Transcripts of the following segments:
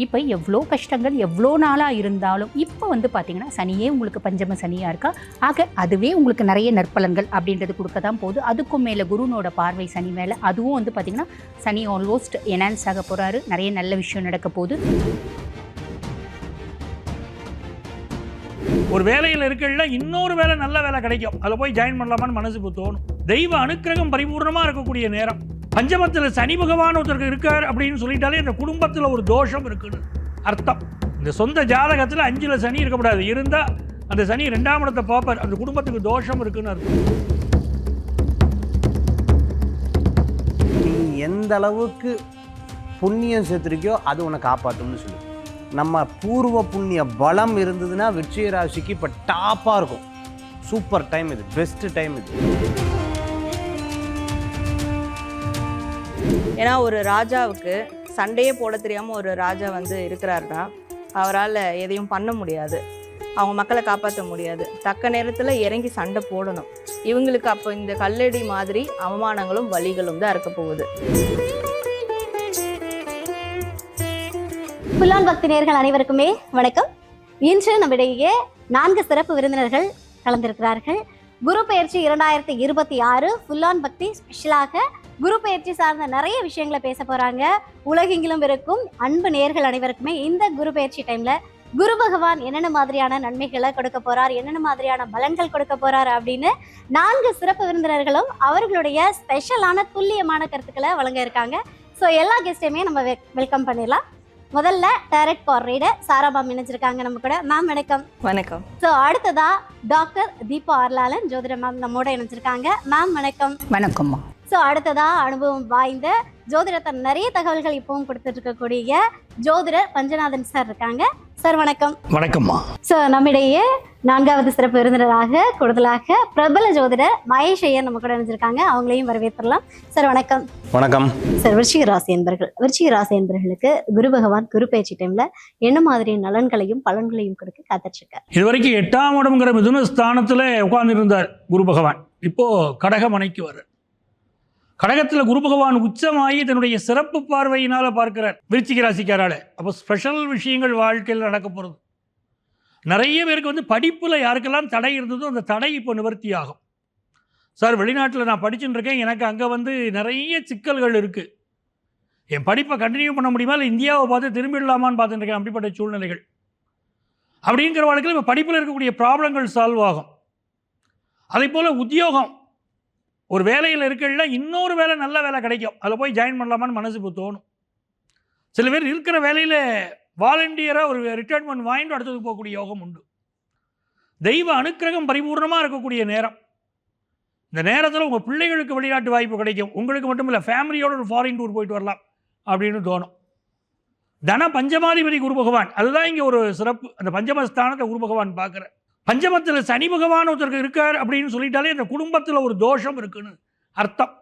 இப்போ எவ்வளோ கஷ்டங்கள் எவ்வளோ நாளாக இருந்தாலும் இப்போ வந்து பார்த்தீங்கன்னா சனியே உங்களுக்கு பஞ்சம சனியாக இருக்கா. ஆக அதுவே உங்களுக்கு நிறைய நற்பலன்கள் அப்படின்றது கொடுக்க தான் போகுது. அதுக்கும் மேலே குருனோட பார்வை சனி மேலே, அதுவும் வந்து பார்த்திங்கன்னா சனி ஆல்மோஸ்ட் என்ஹான்ஸ் ஆக போகிறாரு. நிறைய நல்ல விஷயம் நடக்க போகுது. ஒரு வேலையில் இருக்கல இன்னொரு வேலை நல்ல வேலை கிடைக்கும், அதில் போய் ஜாயின் பண்ணலாமான்னு மனசுக்கு தோணும். தெய்வ அனுக்கிரகம் பரிபூர்ணமாக இருக்கக்கூடிய நேரம். பஞ்சமத்தில் சனி பகவான் ஒருத்தருக்கு இருக்கார் அப்படின்னு சொல்லிட்டாலே இந்த குடும்பத்தில் ஒரு தோஷம் இருக்குன்னு அர்த்தம். இந்த சொந்த ஜாதகத்தில் 5ல் சனி இருக்கக்கூடாது, இருந்தால் அந்த சனி 2ஆம் இடத்தை பார்ப்பார், அந்த குடும்பத்துக்கு தோஷம் இருக்குன்னு அர்த்தம். நீ எந்த அளவுக்கு புண்ணியம் சேர்த்துருக்கியோ அது உன்னை காப்பாற்றும்னு சொல்லு. நம்ம பூர்வ புண்ணிய பலம் இருந்ததுன்னா விருச்சிக ராசிக்கு இப்போ டாப்பாக இருக்கும். சூப்பர் டைம் இது, பெஸ்ட் டைம் இது. ஏன்னா ஒரு ராஜாவுக்கு சண்டையே போட தெரியாமல் ஒரு ராஜா வந்து இருக்கிறாருன்னா அவரால் எதையும் பண்ண முடியாது, அவங்க மக்களை காப்பாற்ற முடியாது. தக்க நேரத்தில் இறங்கி சண்டை போடணும். இவங்களுக்கு அப்போ இந்த கல்லடி மாதிரி அவமானங்களும் வலிகளும் தான் இருக்க போகுது. புல்லான் பக்தி நேயர்கள் அனைவருக்குமே வணக்கம். இன்று நம்மிடையே 4 சிறப்பு விருந்தினர்கள் கலந்திருக்கிறார்கள். குரு பயிற்சி 2026 புல்லான் பக்தி ஸ்பெஷலாக குரு பயிற்சி சார்ந்த நிறைய விஷயங்களை பேச போறாங்க. உலகெங்கிலும் இருக்கும் அன்பு நேயர்கள் அனைவருக்குமே இந்த குரு பயிற்சி டைம்ல குரு பகவான் என்னென்ன மாதிரியான நன்மைகளை கொடுக்க போறார், என்னென்ன மாதிரியான பலன்கள் கொடுக்க போறார் அப்படின்னு 4 சிறப்பு விருந்தினர்களும் அவர்களுடைய ஸ்பெஷலான துல்லியமான கருத்துக்களை வழங்க இருக்காங்க. ஸோ எல்லா கெஸ்டையுமே நம்ம வெல்கம் பண்ணிடலாம். முதல்ல டைரக்ட் கார் ரீடர் சாரா மேம் இணைஞ்சிருக்காங்க நம்ம கூட. மேம் வணக்கம். வணக்கம். ஸோ அடுத்ததா டாக்டர் தீபா அர்லாலன் ஜோதிடர் மேம் நம்மோட இணைஞ்சிருக்காங்க. மேம் வணக்கம். வணக்கம்மா. ஸோ அடுத்ததா அனுபவம் வாய்ந்த ஜோதிடத்தை நிறைய தகவல்கள் இப்பவும் கொடுத்துட்டு இருக்கக்கூடிய ஜோதிடர் பஞ்சநாதன் சார் இருக்காங்க. சார் வணக்கம். வணக்கம்மா. ஸோ நம்மிடையே 4வது சிறப்பு விருந்தினராக கூடுதலாக பிரபல ஜோதிடர் மகேஷ் ஐயர் நம்ம கூட இணைஞ்சிருக்காங்க. அவங்களையும் வரவேற்றலாம். சார் வணக்கம். வணக்கம் சார். விருச்சிக ராசி என்பர்களுக்கு குரு பகவான் குரு பயிற்சி டைம்ல என்ன மாதிரி நலன்களையும் பலன்களையும் கொடுக்க காத்துட்ருக்கார்? இதுவரைக்கும் 8ஆம் இடம்ங்கிற மிதுன ஸ்தானத்தில் உட்கார்ந்துருந்தார் குரு பகவான். இப்போ கடகமனைக்கு வர கடகத்தில் குரு பகவான் உச்சமாகி தன்னுடைய சிறப்பு பார்வையினால் பார்க்கிறார் விருச்சிக ராசிக்காரால. அப்போ ஸ்பெஷல் விஷயங்கள் வாழ்க்கையில் நடக்க போகிறது. நிறைய பேருக்கு வந்து படிப்பில் யாருக்கெல்லாம் தடை இருந்ததோ அந்த தடை இப்போ நிவர்த்தி ஆகும். சார் வெளிநாட்டில் நான் படிச்சுட்டு இருக்கேன், எனக்கு அங்கே வந்து நிறைய சிக்கல்கள் இருக்குது, என் படிப்பை கண்டினியூ பண்ண முடியுமா இல்லை இந்தியாவை பார்த்து திரும்பிடலாமான்னு பார்த்துட்டு இருக்கேன், அப்படிப்பட்ட சூழ்நிலைகள். அப்படிங்கிற வாழ்க்கையில் இப்போ படிப்பில் இருக்கக்கூடிய ப்ராப்ளங்கள் சால்வ் ஆகும். அதே போல் உத்தியோகம், ஒரு வேலையில் இருக்கல இன்னொரு வேலை நல்ல வேலை கிடைக்கும், அதில் போய் ஜாயின் பண்ணலாமான்னு மனசுக்கு தோணும். சில பேர் இருக்கிற வேலையில் வாலண்டியராக ஒரு ரிட்டைர்மெண்ட் வாங்கிட்டு அடுத்ததுக்கு போகக்கூடிய யோகம் உண்டு. தெய்வ அனுக்கிரகம் பரிபூர்ணமாக இருக்கக்கூடிய நேரம். இந்த நேரத்தில் உங்கள் பிள்ளைகளுக்கு வெளிநாட்டு வாய்ப்பு கிடைக்கும். உங்களுக்கு மட்டும் இல்லை, ஃபேமிலியோட ஒரு ஃபாரின் டூர் போயிட்டு வரலாம் அப்படின்னு தோணும். தன பஞ்சமாதிபதி குரு பகவான், அதுதான் இங்கே ஒரு சிறப்பு. அந்த பஞ்சமஸ்தானத்தை குரு பகவான் பார்க்குற. பஞ்சமத்தில் சனி பகவான் ஒருத்தருக்கு இருக்கார் அப்படின்னு சொல்லிட்டாலே இந்த குடும்பத்தில் ஒரு தோஷம் இருக்குன்னு அர்த்தம்.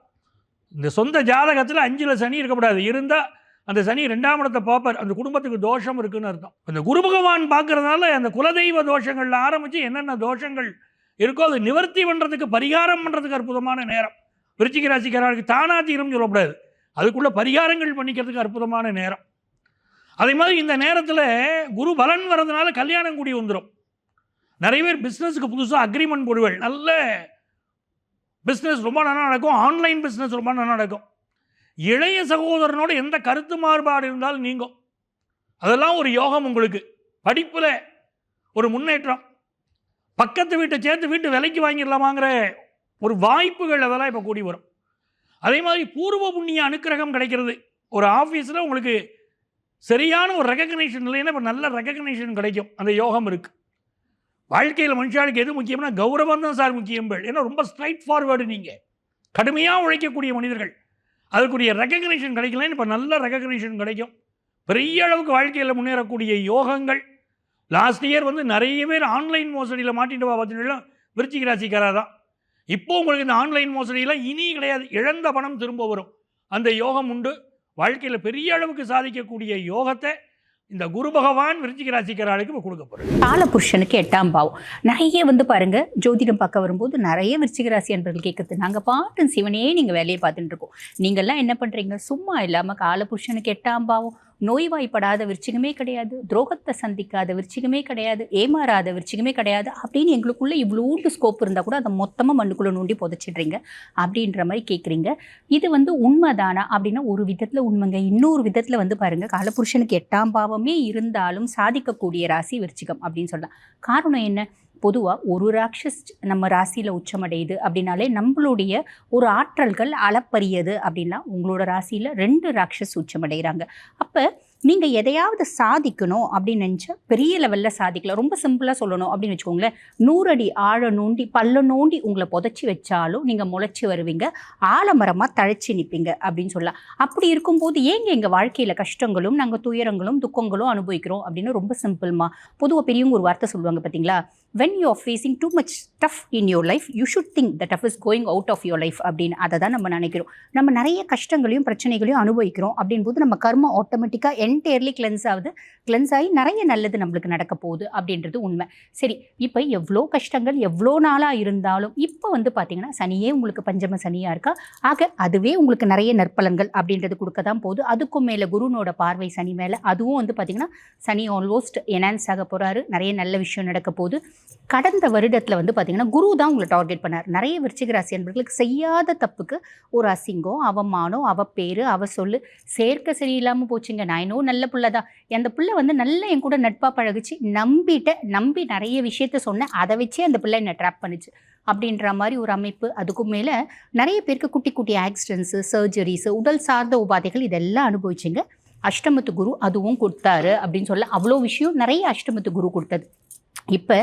இந்த சொந்த ஜாதகத்தில் 5ல் சனி இருக்கக்கூடாது, இருந்தால் அந்த சனி 2ஆம் இடத்தை பார்ப்பார், அந்த குடும்பத்துக்கு தோஷம் இருக்குன்னு அர்த்தம். அந்த குரு பகவான் பார்க்கறதுனால அந்த குலதெய்வ தோஷங்கள்ல ஆரம்பித்து என்னென்ன தோஷங்கள் இருக்கோ அது நிவர்த்தி பண்ணுறதுக்கு, பரிகாரம் பண்ணுறதுக்கு அற்புதமான நேரம். விருச்சிக ராசிக்காரர்களுக்கு தானாதீரம் சொல்லக்கூடாது, அதுக்குள்ளே பரிகாரங்கள் பண்ணிக்கிறதுக்கு அற்புதமான நேரம். அதே மாதிரி இந்த நேரத்தில் குரு பலன் வர்றதுனால கல்யாணம் கூடி வந்துடும். நிறைய பேர் பிஸ்னஸுக்கு புதுசாக அக்ரிமெண்ட் போடுவேன், நல்ல பிஸ்னஸ் ரொம்ப நல்லா நடக்கும், ஆன்லைன் பிஸ்னஸ் ரொம்ப நல்லா நடக்கும். இளைய சகோதரனோட எந்த கருத்து மாறுபாடு இருந்தாலும் நீங்கும், அதெல்லாம் ஒரு யோகம். உங்களுக்கு படிப்பில் ஒரு முன்னேற்றம், பக்கத்து வீட்டை சேர்த்து வீட்டு விலைக்கு வாங்கிடலாமாங்கிற ஒரு வாய்ப்புகள் அதெல்லாம் இப்போ கூடி வரும். அதே மாதிரி பூர்வ புண்ணிய அனுக்கிரகம் கிடைக்கிறது. ஒரு ஆஃபீஸில் உங்களுக்கு சரியான ஒரு ரெகக்னேஷன் இல்லைன்னா இப்போ நல்ல ரெகக்னேஷன் கிடைக்கும், அந்த யோகம் இருக்குது. வாழ்க்கையில் மனுஷாளுக்கு எது முக்கியம்னா கௌரவம் தான் சார் முக்கியம். ஏன்னா ரொம்ப ஸ்ட்ரைட் ஃபார்வேர்டு, நீங்கள் கடுமையாக உழைக்கக்கூடிய மனிதர்கள், அதுக்குரிய ரெகக்னேஷன் கிடைக்கலன்னு இப்போ நல்ல ரெகக்னேஷன் கிடைக்கும். பெரிய அளவுக்கு வாழ்க்கையில் முன்னேறக்கூடிய யோகங்கள். லாஸ்ட் இயர் வந்து நிறைய பேர் ஆன்லைன் மோசடியில் மாட்டிட்டு பார்த்தீங்கன்னா விருச்சிக ராசிக்காராக தான். இப்போ உங்களுக்கு இந்த ஆன்லைன் மோசடியெல்லாம் இனி கிடையாது, இழந்த பணம் திரும்ப வரும், அந்த யோகம் உண்டு. வாழ்க்கையில் பெரிய அளவுக்கு சாதிக்கக்கூடிய யோகத்தை இந்த குரு பகவான் விருச்சிக ராசிக்காரர்களுக்கு இப்போ கொடுக்க போகிறேன். காலபுருஷனுக்கு 8ஆம் பாவம். நிறைய வந்து பாருங்க ஜோதிடம் பார்க்க வரும்போது நிறைய விருச்சிக ராசி அன்பர்கள் கேட்குறது, நாங்கள் பாட்டு சிவனே நீங்கள் வேலையை பார்த்துட்டு இருக்கோம், நீங்கள்லாம் என்ன பண்ணுறீங்க, சும்மா இல்லாமல் காலபுருஷனுக்கு 8ஆம் பாவம் நோய்வாய்ப்படாத விருச்சிகமே கிடையாது, துரோகத்தை சந்திக்காத விருச்சிகமே கிடையாது, ஏமாறாத விருச்சிகமே கிடையாது அப்படின்னு எங்களுக்குள்ள இவ்வளோண்டு ஸ்கோப் இருந்தால் கூட அதை மொத்தமாக மண்ணுக்குள்ளே நோண்டி புதைச்சிடுறீங்க அப்படின்ற மாதிரி கேட்குறீங்க. இது உண்மைதானா அப்படின்னா ஒரு விதத்தில் உண்மைங்க. இன்னொரு விதத்தில் பாருங்கள், காலபுருஷனுக்கு 8ஆம் பாவமே இருந்தாலும் சாதிக்கக்கூடிய ராசி விருச்சிகம் அப்படின்னு சொல்லலாம். காரணம் என்ன? பொதுவாக ஒரு ராட்சஸ் நம்ம ராசியில் உச்சமடையுது அப்படின்னாலே நம்மளுடைய ஒரு ஆற்றல்கள் அளப்பரியது. அப்படின்னா உங்களோட ராசியில் 2 ராட்சஸ் உச்சமடைகிறாங்க. அப்போ நீங்கள் எதையாவது சாதிக்கணும் அப்படின்னு நினச்சா பெரிய லெவலில் சாதிக்கலாம். ரொம்ப சிம்பிளாக சொல்லணும் அப்படின்னு வச்சுக்கோங்களேன், 100 அடி ஆழ நோண்டி பள்ள நோண்டி உங்களை புதைச்சி வச்சாலும் நீங்கள் முளைச்சி வருவீங்க, ஆலமரமாக தழைச்சி நிற்பீங்க அப்படின்னு சொல்லலாம். அப்படி இருக்கும்போது ஏங்க எங்கள் வாழ்க்கையில் கஷ்டங்களும் நாங்கள் துயரங்களும் துக்கங்களும் அனுபவிக்கிறோம் அப்படின்னு ரொம்ப சிம்பிள்மா. பொதுவாக பெரியவங்க ஒரு வார்த்தை சொல்லுவாங்க பார்த்தீங்களா, when you are facing too much tough in your life you should think the tough is going out of your life அப்படின்னு. அதை தான் நம்ம நினைக்கிறோம். நம்ம நிறைய கஷ்டங்களையும் பிரச்சனைகளையும் அனுபவிக்கிறோம் அப்படின் போது நம்ம கர்மா ஆட்டோமேட்டிக்காக என்டையர்லி கிளென்ஸ் ஆகுது. கிளென்ஸ் ஆகி நிறைய நல்லது நம்மளுக்கு நடக்க போகுது அப்படின்றது உண்மை. சரி, இப்போ எவ்வளோ கஷ்டங்கள் எவ்வளோ நாளாக இருந்தாலும் இப்போ பார்த்தீங்கன்னா சனியே உங்களுக்கு பஞ்சம சனியாக இருக்கா. ஆக அதுவே உங்களுக்கு நிறைய நற்பலன்கள் அப்படின்றது கொடுக்க தான் போகுது. அதுக்கும் மேலே குருனோட பார்வை சனி மேலே, அதுவும் பார்த்தீங்கன்னா சனி ஆல்மோஸ்ட் என்ஹான்ஸ் ஆக போகிறாரு. நிறைய நல்ல விஷயம் நடக்க போகுது. கடந்த வருடத்தில் பார்த்தீங்கன்னா குரு தான் உங்களை டார்கெட் பண்ணார். நிறைய விருச்சிக ராசி அன்பர்களுக்கு செய்யாத தப்புக்கு ஒரு அசிங்கம், அவமானம், அவப்பேரு, அவ சொல்லு சேர்க்க சரியில்லாமல் போச்சுங்க. நான் இன்னும் நல்ல பிள்ளை தான், அந்த பிள்ளை நல்ல என் கூட நட்பாக பழகுச்சு, நம்பி நிறைய விஷயத்த சொன்னேன், அதை வச்சே அந்த பிள்ளை என்னை ட்ராப் பண்ணிச்சு அப்படின்ற மாதிரி ஒரு அமைப்பு. அதுக்கும் மேலே நிறைய பேருக்கு குட்டி குட்டி ஆக்சிடென்ட்ஸு, சர்ஜரிஸு, உடல் சார்ந்த உபாதைகள் இதெல்லாம் அனுபவிச்சிங்க. அஷ்டமத்து குரு அதுவும் கொடுத்தாரு அப்படின்னு சொல்ல, அவ்வளோ விஷயம் நிறைய அஷ்டமத்து குரு கொடுத்தது. இப்போ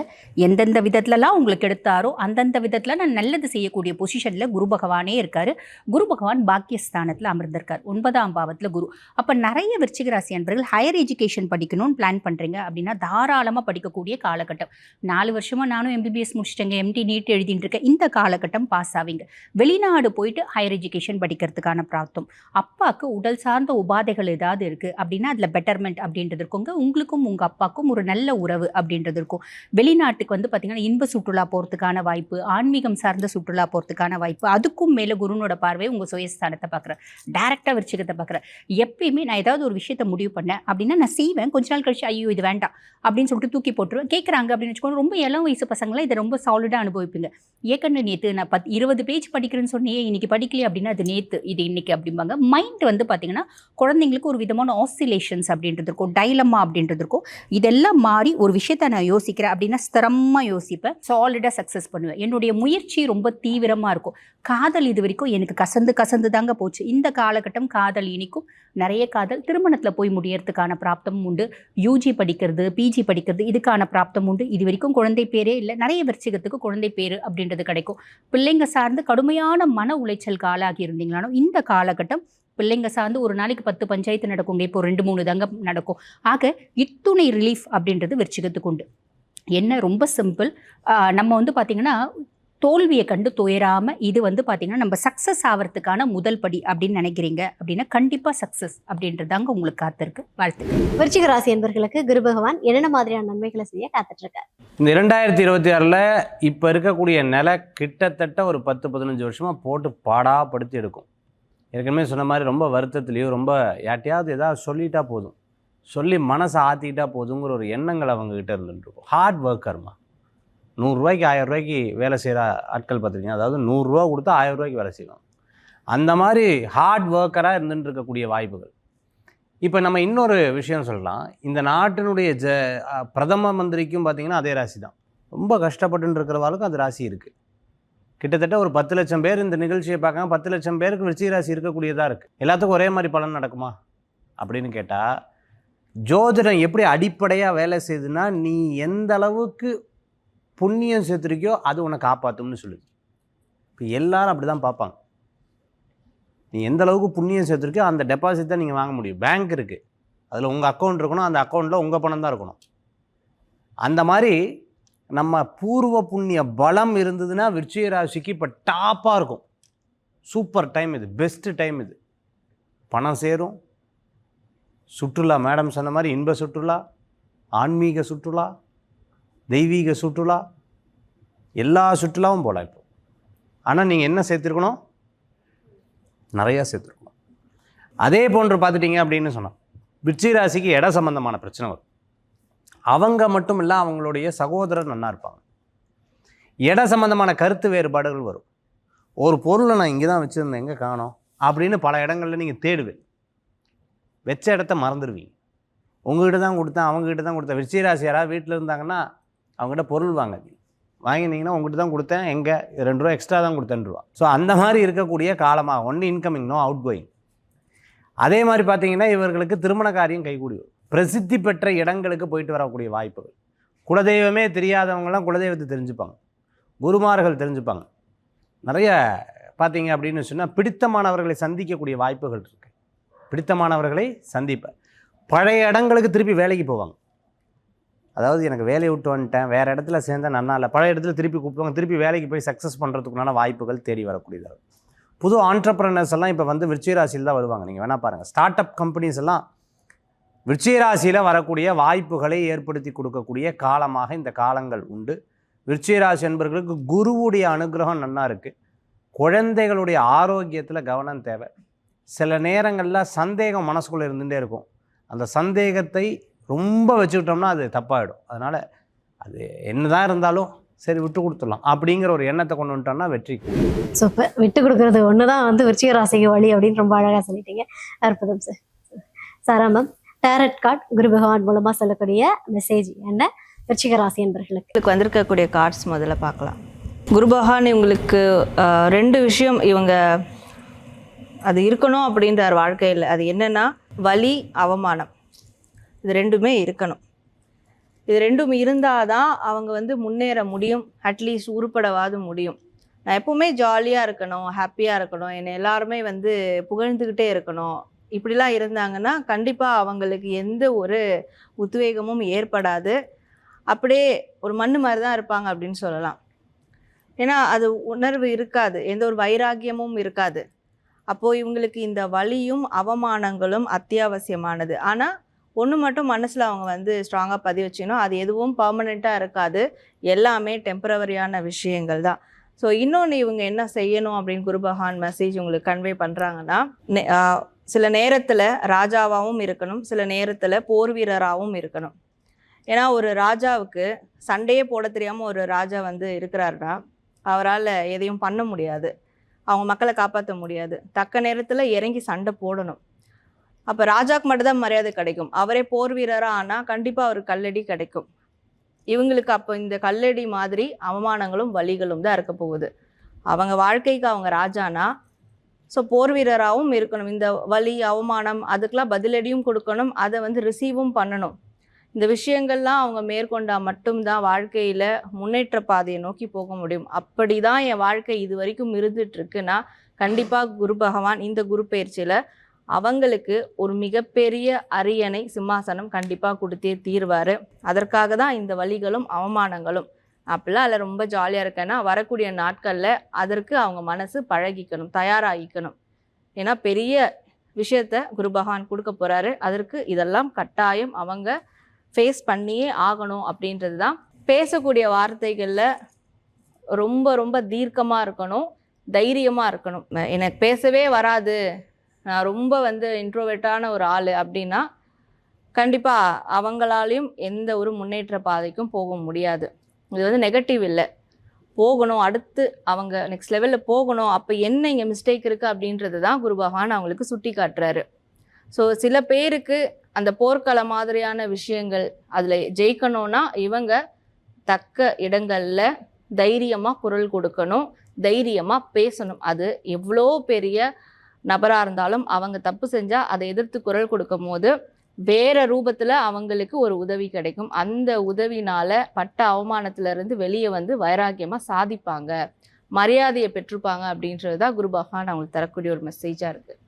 எந்தெந்த விதத்துலலாம் உங்களுக்கு எடுத்தாரோ அந்தந்த விதத்தில் நான் நல்லது செய்யக்கூடிய பொசிஷனில் குரு பகவானே இருக்கார். குரு பகவான் பாக்கியஸ்தானத்தில் அமர்ந்திருக்கார், 9ஆம் பாவத்தில் குரு. அப்போ நிறைய விருச்சிக ராசி அன்பர்கள் ஹையர் எஜுகேஷன் படிக்கணும்னு பிளான் பண்ணுறீங்க அப்படின்னா தாராளமாக படிக்கக்கூடிய காலகட்டம். 4 வருஷமாக நானும் MBBS முடிச்சிட்டேங்க, MD நீட் எழுதிட்டு இருக்கேன், இந்த காலகட்டம் பாஸ் ஆவீங்க. வெளிநாடு போயிட்டு ஹையர் எஜுகேஷன் படிக்கிறதுக்கான பிராப்தம். அப்பாவுக்கு உடல் சார்ந்த உபாதைகள் ஏதாவது இருக்குது அப்படின்னா அதில் பெட்டர்மெண்ட் அப்படின்றது இருக்குங்க. உங்களுக்கும் உங்கள் அப்பாவுக்கும் ஒரு நல்ல உறவு அப்படின்றது இருக்கும். வெளிநாட்டுக்கு பார்த்தீங்கன்னா இன்ப சுற்றுலா போகிறதுக்கான வாய்ப்பு, ஆன்மீகம் சார்ந்த சுற்றுலா போகிறதுக்கான வாய்ப்பு. அதுக்கும் மேலே குருனோட பார்வை உங்கள் சுயஸ்தானத்தை பார்க்குறேன், டைரெக்டாக விருச்சிகத்தை பார்க்குறேன். எப்பயுமே நான் ஏதாவது ஒரு விஷயத்தை முடிவு பண்ணேன் அப்படின்னா நான் செய்வேன், கொஞ்ச நாள் கழிச்சு ஐயோ இது வேண்டாம் அப்படின்னு சொல்லிட்டு தூக்கி போட்டுருவேன். கேட்குறாங்க அப்படின்னு வச்சுக்கோங்க, ரொம்ப இளம் வயசு பசங்களாம் இதை ரொம்ப சாலிடாக அனுபவிப்பீங்க. ஏற்கனவே நேற்று நான் 20 பேஜ் படிக்கிறேன்னு சொன்னியே, இன்றைக்கி படிக்கலையே அப்படின்னா அது நேற்று, இது இன்றைக்கி அப்படிம்பாங்க. மைண்ட் பார்த்தீங்கன்னா குழந்தைங்களுக்கு ஒரு விதமான ஆசிலேஷன்ஸ் அப்படின்றது இருக்கும், டைலமா அப்படின்றது இருக்கும். இதெல்லாம் மாறி ஒரு விஷயத்தை நான் யோசிக்கிறேன் அப்படின்னா ஸ்திரமாக யோசிப்பேன், சாலிடாக சக்ஸஸ் பண்ணுவேன். என்னுடைய முயற்சி ரொம்ப தீவிரமாக இருக்கும். காதல் இது வரைக்கும் எனக்கு கசந்து தாங்க போச்சு. இந்த காலகட்டம் காதல் இனிக்கும். நிறைய காதல் திருமணத்தில் போய் முடியறதுக்கான பிராப்தமும் உண்டு. UG படிக்கிறது, PG படிக்கிறது, இதுக்கான பிராப்தம் உண்டு. இது வரைக்கும் குழந்தை பேரே இல்லை, நிறைய விருச்சிகத்துக்கு குழந்தை பேர் அப்படின்றது கிடைக்கும். பிள்ளைங்க சார்ந்து கடுமையான மன உளைச்சல் ஆளாகி இருந்தீங்களானோ இந்த காலகட்டம் பிள்ளைங்க சார்ந்து ஒரு நாளைக்கு 10 பஞ்சாயத்து நடக்குங்க. இப்போ 2-3 தாங்க நடக்கும். ஆக இத்துணை ரிலீஃப் அப்படின்றது விருச்சிகத்துக்கு உண்டு. என்ன ரொம்ப சிம்பிள், நம்ம பார்த்திங்கன்னா தோல்வியை கண்டு துயராமல் இது பார்த்திங்கன்னா நம்ம சக்ஸஸ் ஆகிறதுக்கான முதல் படி அப்படின்னு நினைக்கிறீங்க அப்படின்னா கண்டிப்பாக சக்ஸஸ் அப்படின்றதாங்க உங்களுக்கு காத்திருக்கு. வாழ்த்துக்கள். விருச்சிக ராசி என்பவர்களுக்கு குரு பகவான் என்னென்ன மாதிரியான நன்மைகளை செய்ய காத்துட்ருக்கார்? இந்த 2026 இப்போ இருக்கக்கூடிய நிலை கிட்டத்தட்ட ஒரு 10-15 வருஷமாக போட்டு பாடாப்படுத்தி எடுக்கும். ஏற்கனவே சொன்ன மாதிரி ரொம்ப வருத்தத்துலேயோ ரொம்ப யார்ட்டையாவது ஏதாவது சொல்லிட்டா போதும், சொல்லி மனசை ஆற்றிக்கிட்டா போதுங்கிற ஒரு எண்ணங்கள் அவங்கக்கிட்ட இருந்துட்டுருக்கும். ஹார்ட் ஒர்க்கர்மா, 100 ரூபாய்க்கு 1000 ரூபாய்க்கு வேலை செய்கிற ஆட்கள் பார்த்துருக்கீங்க. அதாவது 100 ரூபா கொடுத்தா 1000 ரூபாய்க்கு வேலை செய்வாங்க. அந்த மாதிரி ஹார்ட் ஒர்க்கராக இருந்துட்டு இருக்கக்கூடிய வாய்ப்புகள். இப்போ நம்ம இன்னொரு விஷயம் சொல்லலாம், இந்த நாட்டினுடைய பிரதம மந்திரிக்கும் பார்த்திங்கன்னா அதே ராசி தான். ரொம்ப கஷ்டப்பட்டு இருக்கிறவர்களுக்கும் அது ராசி இருக்குது. கிட்டத்தட்ட ஒரு 10 லட்சம் பேர் இந்த நிகழ்ச்சியை பார்க்காம 10 லட்சம் பேருக்கு விருச்சிக ராசி இருக்கக்கூடியதாக இருக்குது. எல்லாத்துக்கும் ஒரே மாதிரி பலன் நடக்குமா அப்படின்னு கேட்டால், ஜோதிடம் எப்படி அடிப்படையாக வேலை செய்யுதுன்னா, நீ எந்த அளவுக்கு புண்ணியம் சேர்த்துருக்கியோ அது உன்னை காப்பாற்றும்னு சொல்லுது. இப்போ எல்லாரும் அப்படி தான் பார்ப்பாங்க. நீ எந்த அளவுக்கு புண்ணியம் சேர்த்துருக்கியோ அந்த டெபாசிட் தான் நீங்கள் வாங்க முடியும். பேங்க் இருக்குது, அதில் உங்கள் அக்கௌண்ட் இருக்கணும், அந்த அக்கௌண்ட்டில் உங்கள் பணம் தான் இருக்கணும். அந்த மாதிரி நம்ம பூர்வ புண்ணிய பலம் இருந்ததுன்னா விருச்சிக ராசிக்கு இப்போ டாப்பாக இருக்கும். சூப்பர் டைம் இது, பெஸ்ட்டு டைம் இது. பணம் சேரும், சுற்றுலா, மேடம் சொன்ன மாதிரி இன்ப சுற்றுலா, ஆன்மீக சுற்றுலா, தெய்வீக சுற்றுலா, எல்லா சுற்றுலாவும் போகலாம் இப்போ. ஆனால் நீங்கள் என்ன சேர்த்துருக்கணும்? நிறையா சேர்த்துருக்கணும். அதே போன்று பார்த்துட்டிங்க அப்படின்னு சொன்னோம், விருச்சிக ராசிக்கு இட சம்பந்தமான பிரச்சனை வரும். அவங்க மட்டும் இல்லை, அவங்களுடைய சகோதரர் நல்லா இருப்பாங்க. இட சம்பந்தமான கருத்து வேறுபாடுகள் வரும். ஒரு பொருளை நான் இங்கே தான் வச்சுருந்தேன், எங்கே காணோம் அப்படின்னு பல இடங்களில் நீங்கள் தேடுவேன். வச்ச இடத்த மறந்துடுவீங்க. உங்ககிட்ட தான் கொடுத்தேன், அவங்ககிட்ட தான் கொடுத்தேன். விருச்சிக ராசி யாராவது வீட்டில் இருந்தாங்கன்னா அவங்ககிட்ட பொருள் வாங்கினீங்கன்னா உங்ககிட்ட தான் கொடுத்தேன், எங்கே 2 ரூபா எக்ஸ்ட்ரா தான் கொடுத்தேன்ருவா. ஸோ அந்த மாதிரி இருக்கக்கூடிய காலமாக only incoming, no outgoing. அதே மாதிரி பார்த்தீங்கன்னா இவர்களுக்கு திருமண காரியம் கைகூடி வரும். பிரசித்தி பெற்ற இடங்களுக்கு போயிட்டு வரக்கூடிய வாய்ப்புகள். குலதெய்வமே தெரியாதவங்களாம் குலதெய்வத்தை தெரிஞ்சுப்பாங்க, குருமார்கள் தெரிஞ்சுப்பாங்க. நிறைய பார்த்தீங்க அப்படின்னு சொன்னால் பிடித்தமானவர்களை சந்திக்கக்கூடிய வாய்ப்புகள் இருக்குது. பிடித்தமானவர்களை சந்திப்பேன். பழைய இடங்களுக்கு திருப்பி வேலைக்கு போவாங்க. அதாவது எனக்கு வேலையை விட்டு வந்துட்டேன், வேறு இடத்துல சேர்ந்தால் நல்லா இல்லை, பழைய இடத்துல திருப்பி கூப்பிடுவாங்க. திருப்பி வேலைக்கு போய் சக்ஸஸ் பண்ணுறதுக்குண்டான வாய்ப்புகள் தேடி வரக்கூடியதாக. புது ஆண்டர்ப்ரனர்ஸ் எல்லாம் இப்போ வந்து விருச்சிக ராசியில் தான் வருவாங்க. நீங்கள் வேணால் பாருங்கள், ஸ்டார்ட் அப் கம்பெனிஸ் எல்லாம் விருச்சிக ராசியில் வரக்கூடிய வாய்ப்புகளை ஏற்படுத்தி கொடுக்கக்கூடிய காலமாக இந்த காலங்கள் உண்டு. விருச்சிக ராசி என்பவர்களுக்கு குருவுடைய அனுகிரகம் நல்லா இருக்குது. குழந்தைகளுடைய ஆரோக்கியத்தில் கவனம் தேவை. சில நேரங்களில் சந்தேகம் மனசுக்குள்ளே இருந்துகிட்டே இருக்கும். அந்த சந்தேகத்தை ரொம்ப வச்சுக்கிட்டோம்னா அது தப்பாகிடும். அதனால் அது என்னதான் இருந்தாலும் சரி விட்டு கொடுத்துடலாம் அப்படிங்கிற ஒரு எண்ணத்தை கொண்டு வந்துட்டோம்னா வெற்றி. சூப்பர். விட்டு கொடுக்கறது ஒன்று தான் வந்து விருச்சிக ராசிக்கு வழி அப்படின்னு ரொம்ப அழகாக சொல்லிட்டீங்க. அற்புதம் சார். சாரா மேம், டேரட் கார்டு குரு பகவான் மூலமாக சொல்லக்கூடிய மெசேஜ் என்ன விருச்சிக ராசி என்பவர்களுக்கு? வந்திருக்கக்கூடிய கார்ட்ஸ் முதல்ல பார்க்கலாம். குரு பகவான் இவங்களுக்கு 2 விஷயம் இவங்க அது இருக்கணும் அப்படின்றார் வாழ்க்கையில். அது என்னென்னா வலி, அவமானம். இது 2மே இருக்கணும். இது 2ம் இருந்தால் தான் அவங்க வந்து முன்னேற முடியும், அட்லீஸ்ட் உருப்படவாது முடியும். நான் எப்போவுமே ஜாலியாக இருக்கணும், ஹாப்பியாக இருக்கணும், என்னை எல்லாருமே வந்து புகழ்ந்துக்கிட்டே இருக்கணும், இப்படிலாம் இருந்தாங்கன்னா கண்டிப்பாக அவங்களுக்கு எந்த ஒரு உத்வேகமும் ஏற்படாது. அப்படியே ஒரு மண்ணு மாதிரி தான் இருப்பாங்க அப்படின்னு சொல்லலாம். ஏன்னா அது உணர்வு இருக்காது, எந்த ஒரு வைராக்கியமும் இருக்காது. அப்போது இவங்களுக்கு இந்த வலியும் அவமானங்களும் அத்தியாவசியமானது. ஆனால் ஒன்று மட்டும் மனசில் அவங்க வந்து ஸ்ட்ராங்காக பதிவு வச்சுக்கணும், அது எதுவும் பர்மனெண்ட்டாக இருக்காது, எல்லாமே டெம்பரவரியான விஷயங்கள் தான். ஸோ இன்னொன்று இவங்க என்ன செய்யணும் அப்படின்னு குரு பகவான் மெசேஜ் உங்களுக்கு கன்வே பண்ணுறாங்கன்னா, சில நேரத்தில் ராஜாவாகவும் இருக்கணும், சில நேரத்தில் போர் வீரராகவும் இருக்கணும். ஏன்னா ஒரு ராஜாவுக்கு சண்டையே போட தெரியாமல் ஒரு ராஜா வந்து இருக்கிறாருன்னா அவரால் எதையும் பண்ண முடியாது, அவங்க மக்களை காப்பாற்ற முடியாது. தக்க நேரத்தில் இறங்கி சண்டை போடணும். அப்போ ராஜாவுக்கு மட்டும்தான் மரியாதை கிடைக்கும். அவரே போர் வீரராக ஆனால் கண்டிப்பாக அவருக்கு கல்லடி கிடைக்கும். இவங்களுக்கு அப்போ இந்த கல்லடி மாதிரி அவமானங்களும் வலிகளும் தான் இருக்க போகுது. அவங்க வாழ்க்கைக்கு அவங்க ராஜானா ஸோ போர் வீரராகவும் இருக்கணும். இந்த வலி, அவமானம் அதுக்கெலாம் பதிலடியும் கொடுக்கணும், அதை வந்து ரிசீவும் பண்ணணும். இந்த விஷயங்கள்லாம் அவங்க மேற்கொண்டால் மட்டும்தான் வாழ்க்கையில் முன்னேற்ற பாதையை நோக்கி போக முடியும். அப்படி தான் என் வாழ்க்கை இது வரைக்கும் இருந்துகிட்ருக்குன்னா கண்டிப்பாக குரு பகவான் இந்த குரு பயிற்சியில் அவங்களுக்கு ஒரு மிகப்பெரிய அரியணை, சிம்மாசனம் கண்டிப்பாக கொடுத்தே தீர்வார். அதற்காக தான் இந்த வலிகளும் அவமானங்களும். அப்படிலாம் அதில் ரொம்ப ஜாலியாக இருக்கேன்னா வரக்கூடிய நாட்களில் அதற்கு அவங்க மனசு பழகிக்கணும், தயாராகிக்கணும். ஏன்னா பெரிய விஷயத்த குரு பகவான் கொடுக்க போகிறாரு. அதற்கு இதெல்லாம் கட்டாயம் அவங்க ஃபேஸ் பண்ணியே ஆகணும் அப்படின்றது தான். பேசக்கூடிய வார்த்தைகளில் ரொம்ப ரொம்ப தீர்க்கமாக இருக்கணும், தைரியமாக இருக்கணும். எனக்கு பேசவே வராது, நான் ரொம்ப வந்து இன்ட்ரோவெர்ட்டான ஒரு ஆள் அப்படின்னா கண்டிப்பாக அவங்களாலையும் எந்த ஒரு முன்னேற்ற பாதைக்கும் போக முடியாது. இது வந்து நெகட்டிவ் இல்லை, போகணும், அடுத்து அவங்க நெக்ஸ்ட் லெவலில் போகணும். அப்போ என்ன இங்கே மிஸ்டேக் இருக்குது அப்படின்றது தான் குரு பகவான் அவங்களுக்கு சுட்டி காட்டுறாரு. ஸோ சில பேருக்கு அந்த போர்க்களம் மாதிரியான விஷயங்கள் அதில் ஜெயிக்கணும்னா இவங்க தக்க இடங்களில் தைரியமாக குரல் கொடுக்கணும், தைரியமாக பேசணும். அது எவ்வளோ பெரிய நபராக இருந்தாலும் அவங்க தப்பு செஞ்சால் அதை எதிர்த்து குரல் கொடுக்கும் போது வேறு ரூபத்தில் அவங்களுக்கு ஒரு உதவி கிடைக்கும். அந்த உதவினால் பட்ட அவமானத்திலேருந்து வெளியே வந்து வைராக்கியமாக சாதிப்பாங்க, மரியாதையை பெற்றுப்பாங்க அப்படின்றது தான் குரு பகவான் அவங்களுக்கு தரக்கூடிய ஒரு மெசேஜாக இருக்குது.